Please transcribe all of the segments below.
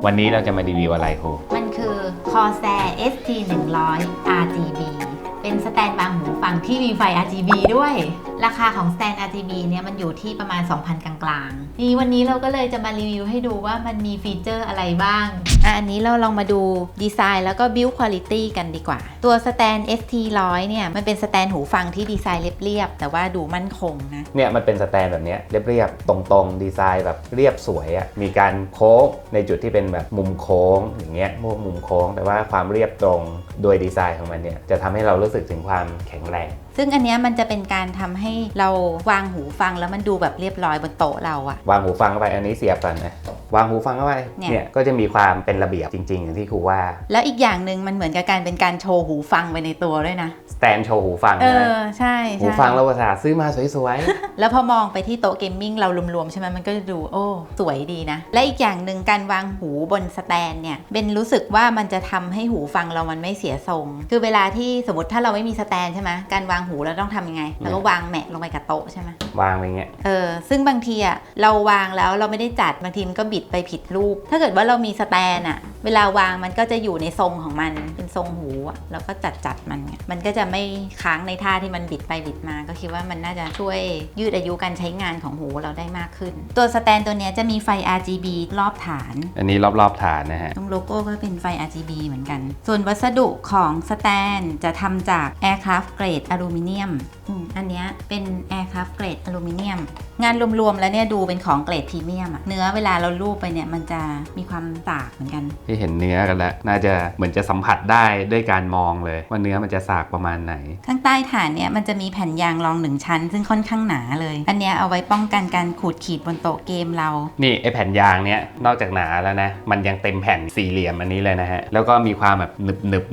วันนี้เราจะมารีวิวอะไรครูมันคือ Corsair ST100 RGB เป็นสแตนบางหูฟังที่มีไฟ RGB ด้วย ราคาของสแตน RGB เนี่ยมันอยู่ที่ประมาณ 2,000 กลางๆนี่วันนี้เราก็เลยจะมารีวิวให้ดูว่ามันมีฟีเจอร์อะไรบ้างอันนี้เราลองมาดูดีไซน์แล้วก็ Build Quality กันดีกว่าตัวสแตน ST100 เนี่ยมันเป็นสแตนหูฟังที่ดีไซน์เรียบๆแต่ว่าดูมั่นคงนะเนี่ยมันเป็นสแตนแบบนี้เรียบๆตรงๆดีไซน์แบบเรียบสวยอ่ะมีการโค้งในจุดที่เป็นแบบมุมโค้งอย่างเงี้ยพวกมุมโค้งแต่ว่าความเรียบตรงโดยดีไซน์ของมันเนี่ยจะทำให้เรารู้สึกถึงความแข็งแรงซึ่งอันนี้มันจะเป็นการทำให้เราวางหูฟังแล้วมันดูแบบเรียบร้อยบนโต๊ะเราอะวางหูฟังเข้าไปอันนี้เสียบก่อนนะวางหูฟังเข้าไปเนี่ยก็จะมีความเป็นระเบียบจริงๆอย่างที่ครูว่าแล้วอีกอย่างหนึ่งมันเหมือนกับการเป็นการโชว์หูฟังไปในตัวด้วยนะสแตนโชว์หูฟังนะใช่หูฟังเราภาษาซื้อมาสวยๆแล้วพอมองไปที่โต๊ะเกมมิ่งเรารวมๆใช่ไหมมันก็จะดูโอ้สวยดีนะและอีกอย่างหนึ่งการวางหูบนสแตนเนี่ยเบนรู้สึกว่ามันจะทำให้หูฟังเรามันไม่เสียทรงคือเวลาที่สมมติถ้าเราไม่มีสแตนใช่ไหมการวางหูเราต้องทำยังไงแล้วก็วางแหมะลงไปกับโต๊ะใช่ไหมวางไปเงี้ยซึ่งบางทีอ่ะเราวางแล้วเราไม่ได้จัดบางทีมันก็บิดไปผิดรูปถ้าเกิดว่าเรามีสแตนอ่ะเวลาวางมันก็จะอยู่ในทรงของมันเป็นทรงหูอ่ะแล้วก็จัดมันเนี่ยมันก็จะไม่ค้างในท่าที่มันบิดไปบิดมาก็คิดว่ามันน่าจะช่วยยืดอายุการใช้งานของหูเราได้มากขึ้นตัวสแตนตัวนี้จะมีไฟ RGB รอบฐานอันนี้รอบๆฐานนะฮะตรงโลโก้ก็เป็นไฟ RGB เหมือนกันส่วนวัสดุของสแตนจะทำจาก Aircraft Grade อลูมิเนียมอันนี้เป็น Aircraft Grade อลูมิเนียมงานรวมๆแล้วเนี่ยดูเป็นของเกรดพรีเมียมอะเนื้อเวลาเราลูบไปเนี่ยมันจะมีความสากเหมือนกันที่เห็นเนื้อกันแล้วน่าจะเหมือนจะสัมผัสได้ด้วยการมองเลยว่าเนื้อมันจะสากประมาณไหนข้างใต้ฐานเนี่ยมันจะมีแผ่นยางรอง1ชั้นซึ่งค่อนข้างหนาเลยอันเนี้ยเอาไว้ป้องกันการขูดขีดบนโต๊ะเกมเรานี่ไอแผ่นยางเนี้ยนอกจากหนาแล้วนะมันยังเต็มแผ่นสี่เหลี่ยมอันนี้เลยนะฮะแล้วก็มีความแบบหนึบ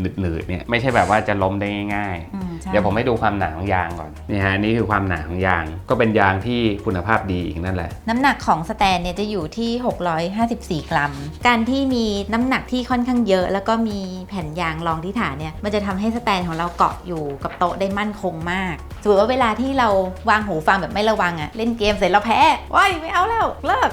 เนี่ยไม่ใช่แบบว่าจะล้มได้ง่ายๆเดี๋ยวผมให้ดูความหนาของยางก่อนนี่ฮะนี่คือความหนาของยางก็เป็นยางที่คุณภาพดีอีกนั่นแหละน้ำหนักของสแตนเนี่ยจะอยู่ที่654 กรัมการที่มีน้ำหนักที่ค่อนข้างเยอะแล้วก็มีแผ่นยางรองที่ฐานเนี่ยมันจะทำให้สแตนของเราเกาะอยู่กับโต๊ะได้มั่นคงมากสมมติว่าเวลาที่เราวางหูฟังแบบไม่ระวังอะเล่นเกมเสร็จเราแพ้ว้ายไม่เอาแล้วเลิก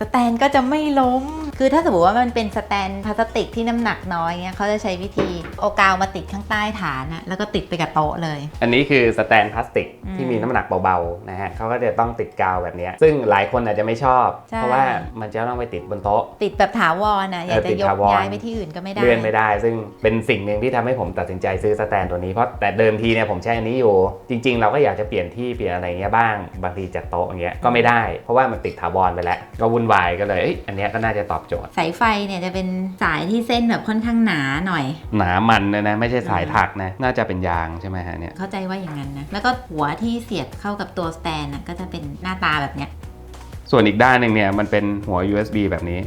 สแตนก็จะไม่ล้มคือถ้าสมมติว่ามันเป็นสแตนพลาสติกที่น้ำหนักน้อยเนี่ยเขาจะใช้วิธีเอากาวมาติดข้างใต้ฐานนะแล้วก็ติดไปกับโต๊ะเลยอันนี้คือสแตนพลาสติกที่มีน้ำหนักเบาๆนะฮะเขาก็จะต้องติดกาวแบบนี้ซึ่งหลายคนอาจจะไม่ชอบเพราะว่ามันจะต้องไปติดบนโต๊ะติดแบบถาวรนะอยากจะยกย้ายไปที่อื่นก็ไม่ได้เลื่อนไม่ได้ซึ่งเป็นสิ่งหนึ่งที่ทำให้ผมตัดสินใจซื้อสแตนตัวนี้เพราะแต่เดิมทีเนี่ยผมใช้อันนี้อยู่จริงๆเราก็อยากจะเปลี่ยนที่เปลี่ยนอะไรเงี้ยบ้างบางทีจัดโต๊ะอย่างเงี้ยก็ไม่ได้เพราะว่ามันติดถาวรไปแล้วก็วุ่นวายก็เลยอันนี้ก็น่าจะตอบโจทย์สายไฟเนี่ยจะเป็นสายที่เส้นแบบค่อนข้างหนาหน่อยหนามันนะไม่ใช่สายถักนะน่าจะเป็นยางใช่ไหมฮะเนี่ยเข้าใจว่าอย่างนั้นนะแล้วก็หัวที่เสียบเข้ากับตัวสแตนก็จะเป็นหน้าตาแบบเนี้ยส่วนอีกด้านหนึ่งเนี่ยมันเป็นหัว USB แบบนี้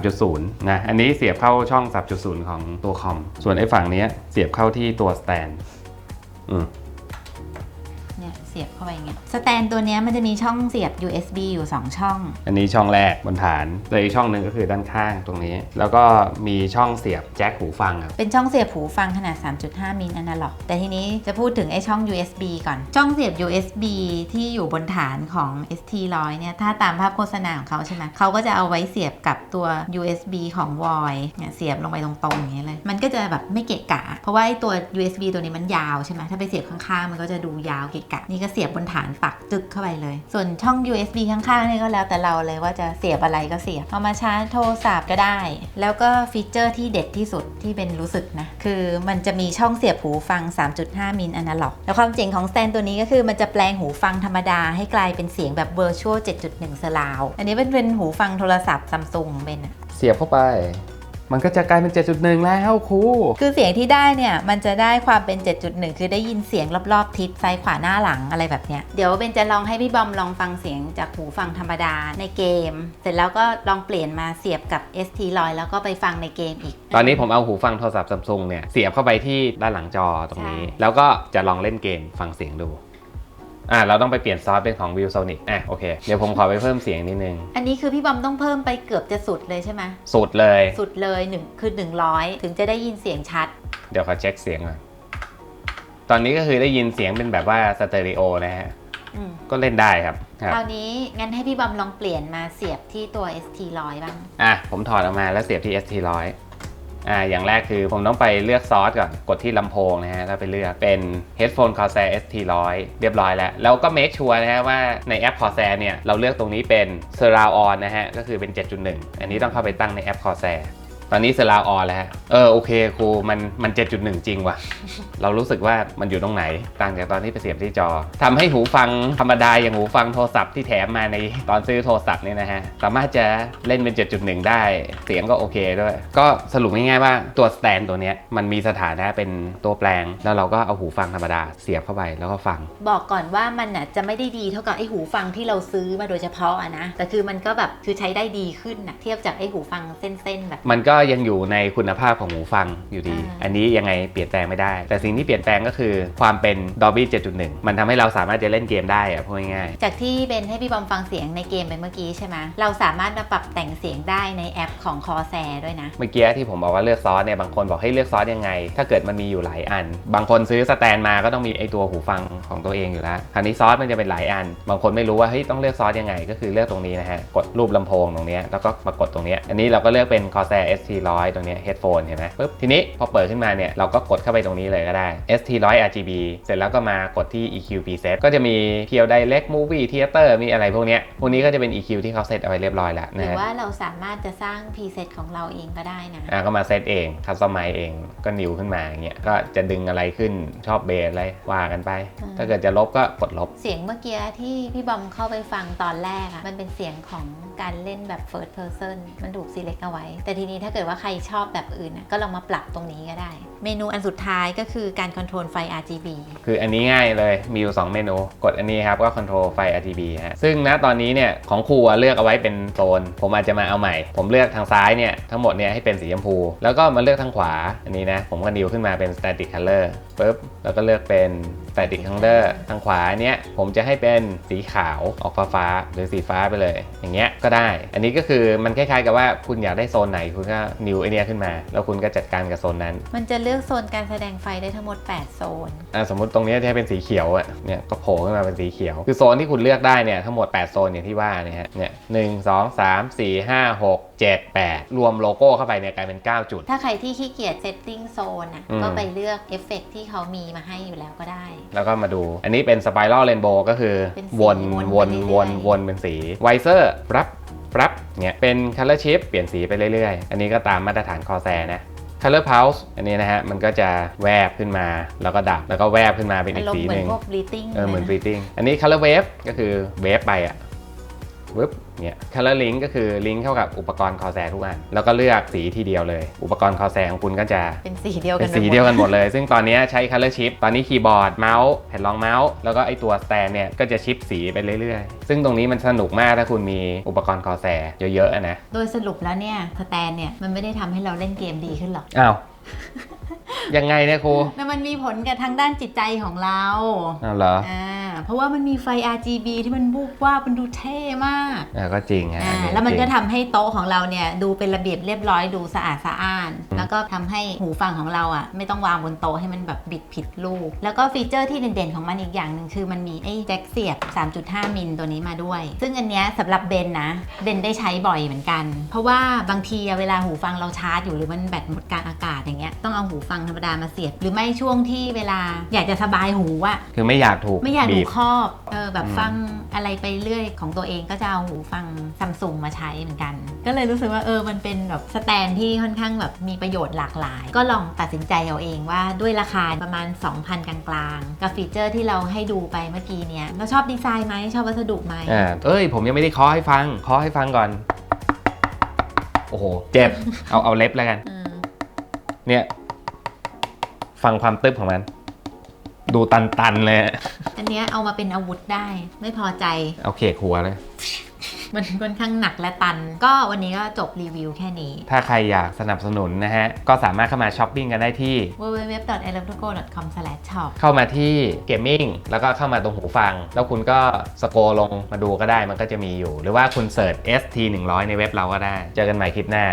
3.0 นะอันนี้เสียบเข้าช่อง 3.0 ของตัวคอมส่วนไอ้ฝั่งนี้เสียบเข้าที่ตัวสแตนเสียบเข้าไปอย่างเงี้ยสแตนตัวนี้มันจะมีช่องเสียบ USB อยู่2ช่องอันนี้ช่องแรกบนฐานเลยอีกช่องหนึ่งก็คือด้านข้างตรงนี้แล้วก็มีช่องเสียบแจ็คหูฟังครับเป็นช่องเสียบหูฟังขนาด 3.5 มิลอนาล็อกแต่ทีนี้จะพูดถึงไอ้ช่อง USB ก่อนช่องเสียบ USB ที่อยู่บนฐานของ ST100 เนี่ยถ้าตามภาพโฆษณาของเขาใช่ไหมเขาก็จะเอาไว้เสียบกับตัว USB ของ Void เนี่ยเสียบลงไปตรงๆอย่างนี้เลยมันก็จะแบบไม่เกะกะเพราะว่าไอ้ตัว USB ตัวนี้มันยาวใช่ไหมถ้าไปเสียบข้างๆมันก็จะดูยาวเกะกะนี่ก็เสียบบนฐานปักจึกเข้าไปเลยส่วนช่อง USB ข้างๆนี่ก็แล้วแต่เราเลยว่าจะเสียบอะไรก็เสียบเอามาชาร์จโทรศัพท์ก็ได้แล้วก็ฟีเจอร์ที่เด็ดที่สุดที่เป็นรู้สึกนะคือมันจะมีช่องเสียบหูฟัง 3.5 มิลอนาล็อกแล้วความเจ๋งของสแตนตัวนี้ก็คือมันจะแปลงหูฟังธรรมดาให้กลายเป็นเสียงแบบ Virtual 7.1 Surround อันนี้เป็นหูฟังโทรศัพท์ Samsung เป็นเสียบเข้าไปมันก็จะกลายเป็น 7.1 แล้วครูคือเสียงที่ได้เนี่ยมันจะได้ความเป็น 7.1 คือได้ยินเสียงรอบๆทิศซ้ายขวาหน้าหลังอะไรแบบเนี้ยเดี๋ยวเบนจะลองให้พี่บอมลองฟังเสียงจากหูฟังธรรมดาในเกมเสร็จแล้วก็ลองเปลี่ยนมาเสียบกับ ST100 แล้วก็ไปฟังในเกมอีกตอนนี้ผมเอาหูฟังโทรศัพท์ Samsung เนี่ยเสียบเข้าไปที่ด้านหลังจอตรงนี้แล้วก็จะลองเล่นเกมฟังเสียงดูเราต้องไปเปลี่ยนซอสเป็นของ ViewSonic โอเคเดี๋ยวผมขอไปเพิ่มเสียงนิดนึงอันนี้คือพี่บอมต้องเพิ่มไปเกือบจะสุดเลยใช่ไหมสุดเลยคือ100ถึงจะได้ยินเสียงชัดเดี๋ยวขอเช็คเสียงก่อนตอนนี้ก็คือได้ยินเสียงเป็นแบบว่าสเตอริโอนะฮะ ก็เล่นได้ครับคราวนี้งั้นให้พี่บอมลองเปลี่ยนมาเสียบที่ตัว ST100 บ้างผมถอดออกมาแล้วเสียบที่ ST100อย่างแรกคือผมต้องไปเลือกซอสก่อนกดที่ลำโพงนะฮะแล้วไปเลือกเป็น Headphone Corsair ST100 เรียบร้อยแล้วก็ make sure นะฮะว่าในแอป Corsair เนี่ยเราเลือกตรงนี้เป็น Surround On นะฮะก็คือเป็น 7.1 อันนี้ต้องเข้าไปตั้งในแอป Corsair ตอนนี้ Surround On แล้วฮะโอเคครูมัน 7.1 จริงว่ะ เรารู้สึกว่ามันอยู่ตรงไหนต่างจากตอนที่ไปเสียบที่จอทำให้หูฟังธรรมดาอย่างหูฟังโทรศัพท์ที่แถมมาในตอนซื้อโทรศัพท์เนี่ยนะฮะสามารถจะเล่นเป็น 7.1 ได้เสียงก็โอเคด้วยก็สรุปง่ายๆว่าตัวสแตนตัวเนี้ยมันมีสถานะเป็นตัวแปลงแล้วเราก็เอาหูฟังธรรมดาเสียบเข้าไปแล้วก็ฟังบอกก่อนว่ามันจะไม่ได้ดีเท่ากับไอ้หูฟังที่เราซื้อมาโดยเฉพาะนะแต่คือมันก็แบบคือใช้ได้ดีขึ้นนะเทียบจากไอ้หูฟังเส้นๆแบบมันก็ยังอยู่ในคุณภาพของหูฟังอยู่ดีอันนี้ยังไงเปลี่ยนแปลงไม่ได้แต่สิ่งที่เปลี่ยนแปลงก็คือความเป็น Dolby 7.1 มันทำให้เราสามารถจะเล่นเกมได้พูดง่ายๆจากที่เบนให้พี่บอมฟังเสียงในเกมไปเมื่อกี้ใช่ไหมเราสามารถมาปรับแต่งเสียงได้ในแอปของ Corsair ด้วยนะเมื่อกี้ที่ผมบอกว่าเลือกซอสเนี่ยบางคนบอกให้เลือกซอสยังไงถ้าเกิดมันมีอยู่หลายอันบางคนซื้อสแตนมาก็ต้องมีไอตัวหูฟังของตัวเองอยู่แล้วคราวนี้ซอสมันจะเป็นหลายอันบางคนไม่รู้ว่าเฮ้ยต้องเลือกซอสยังไงก็คือเลือกตรงนี้นะฮะกดรูปลำโพงตรงนี้แล้วก็มากดตรงนี้อันนี้เราก็เลือกเป็น Corsair ST100 ตรงนี้ headphone เห็นไหมปุ๊บทีนี้พอเปิดขึ้นมาเนี่ยเราก็กดเข้าไปตรงนี้เลยก็ได้ ST100 RGB เสร็จแล้วก็มากดที่ EQ preset ก็จะมี Pure Direct Movie Theater มีอะไรพวกนี้ก็จะเป็น EQ ที่เขาเซตเอาไว้เรียบร้อยแล้วนะหรือว่าเราสามารถจะสร้าง preset ของเราเองก็ได้นะก็มาเซตเองคัสตอมไมซ์เองก็นิวขึ้นมาอย่างเงี้ยก็จะดึงอะไรขึ้นชอบเบสอะไรว่ากันไปถ้าเกิดจะลบก็กดลบเสียงเมื่อกี้ที่พี่บอมเข้าไปฟังตอนแรกมันเป็นเสียงของการเล่นแบบ first person มันถูก select เอาไว้แต่ทีนี้ถ้าเกิดว่าใครชอบแบบอื่นก็ลองมาปรับตรงนี้ก็ได้เมนูอันสุดท้ายก็คือการคอนโทรลไฟ RGB คืออันนี้ง่ายเลยมีอยู่2เมนูกดอันนี้ครับก็คอนโทรลไฟ RGB ฮะซึ่งณตอนนี้เนี่ยของครูเลือกเอาไว้เป็นโซนผมอาจจะมาเอาใหม่ผมเลือกทางซ้ายเนี่ยทั้งหมดเนี่ยให้เป็นสีชมพูแล้วก็มาเลือกทางขวาอันนี้นะผมก็นิวขึ้นมาเป็น static color ปุ๊บแล้วก็เลือกเป็น static color ทางขวาเนี้ยผมจะให้เป็นสีขาวออกฟ้าหรือสีฟ้าไปเลยอย่างเงี้ยก็ได้อันนี้ก็คือมันคล้ายๆกับว่าคุณอยากได้โซนไหนคุณก็นิวไอเนี้ยขึ้นมาแล้วคุณก็จัดการกับโซนนั้นมันจะเลือกโซนการแสดงไฟได้ทั้งหมด8โซนสมมติตรงนี้จะให้เป็นสีเขียวเนี่ยก็โผล่ขึ้นมาเป็นสีเขียวคือโซนที่คุณเลือกได้เนี่ยทั้งหมด8โซนอย่างที่ว่าเนี่ย1 2 3 4 5 6 7 8รวมโลโก้เข้าไปเนี่ยกลายเป็น9จุดถ้าใครที่ขี้เกียจเซตติ้งโซนก็ไปเลือกเอฟเฟกต์ที่เขามีมาให้อยู่แล้วก็ได้แล้วก็มาดูอันนี้เป็นสไปรัลเรนโบว์ก็คือวนเป็นสีไวเซอร์รับเนี่ยเป็น Color Shift เปลี่ยนสีไปเรื่อยๆอันนี้ก็ตามมาตรฐาน Corsair นะ Color Pulse อันนี้นะฮะมันก็จะแวบขึ้นมาแล้วก็ดับแล้วก็แวบขึ้นมาเป็นอีกสีหนึ่งเหมือนพวก bleeding เหมือน bleeding อันนี้ Color Wave ก็คือเวฟไปวึบเนี่ย Color Link ก็คือลิงก์เข้ากับอุปกรณ์ Corsair ทุกอันแล้วก็เลือกสีทีเดียวเลยอุปกรณ์ Corsair ของคุณก็จะเป็นสีเดียวกันหมดเลยซึ่งตอนนี้ใช้ Color Shift ตอนนี้คีย์บอร์ดเมาส์แผ่นรองเมาส์แล้วก็ไอตัวสแตนเนี่ยก็จะชิปสีไปเรื่อยๆซึ่งตรงนี้มันสนุกมากถ้าคุณมีอุปกรณ์ Corsair เยอะๆนะโดยสรุปแล้วเนี่ยสแตนเนี่ยมันไม่ได้ทำให้เราเล่นเกมดีขึ้นหรอกอ้าวยังไงเนี่ยครูแต่มันมีผลกับทางด้านจิตใจของเราเหรอเพราะว่ามันมีไฟ RGB ที่มันบุบว่ามันดูเท่มากก็จริงฮะแล้วมันก็ทำให้โต๊ะของเราเนี่ยดูเป็นระเบียบเรียบร้อยดูสะอาดสะอ้านแล้วก็ทำให้หูฟังของเราไม่ต้องวางบนโต๊ะให้มันแบบบิดผิดรูปแล้วก็ฟีเจอร์ที่เด่นๆของมันอีกอย่างหนึ่งคือมันมีไอ้แจ็คเสียบ 3.5 มิลตัวนี้มาด้วยซึ่งอันเนี้ยสำหรับเบนได้ใช้บ่อยเหมือนกันเพราะว่าบางทีเวลาหูฟังเราชาร์จอยู่หรือมันแบตหมดกลางอากาศอย่างเงี้ยต้องเอาหูฟังธรรมดามาเสียบหรือไม่ช่วงที่เวลาอยากจะสบายหูคือไม่อยากถูกครอบแบบฟังอะไรไปเรื่อยของตัวเองก็จะเอาหูฟังซัมซุงมาใช้เหมือนกันก็เลยรู้สึกว่ามันเป็นแบบสแตนที่ค่อนข้างแบบมีประโยชน์หลากหลายก็ลองตัดสินใจเอาเองว่าด้วยราคาประมาณ 2,000 กลางๆกับฟีเจอร์ที่เราให้ดูไปเมื่อกี้เนี้ยเราชอบดีไซน์ไหมชอบวัสดุไหมผมยังไม่ได้เคาะให้ฟังก่อนโอ้โหเจ็บเอาเล็บแล้วกันเนี่ยฟังความตึ๊บของมันดูตันเลยอันนี้เอามาเป็นอาวุธได้ไม่พอใจเอาเคกหัวเลยมันค่อนข้างหนักและตันก็วันนี้ก็จบรีวิวแค่นี้ถ้าใครอยากสนับสนุนนะฮะก็สามารถเข้ามาช้อปปิ้งกันได้ที่ www.ilovetogo.com/shop เข้ามาที่เกมมิ่งแล้วก็เข้ามาตรงหูฟังแล้วคุณก็สโกลงมาดูก็ได้มันก็จะมีอยู่หรือว่าคุณเสิร์ช ST100 ในเว็บเราก็ได้เจอกันใหม่คลิปหน้า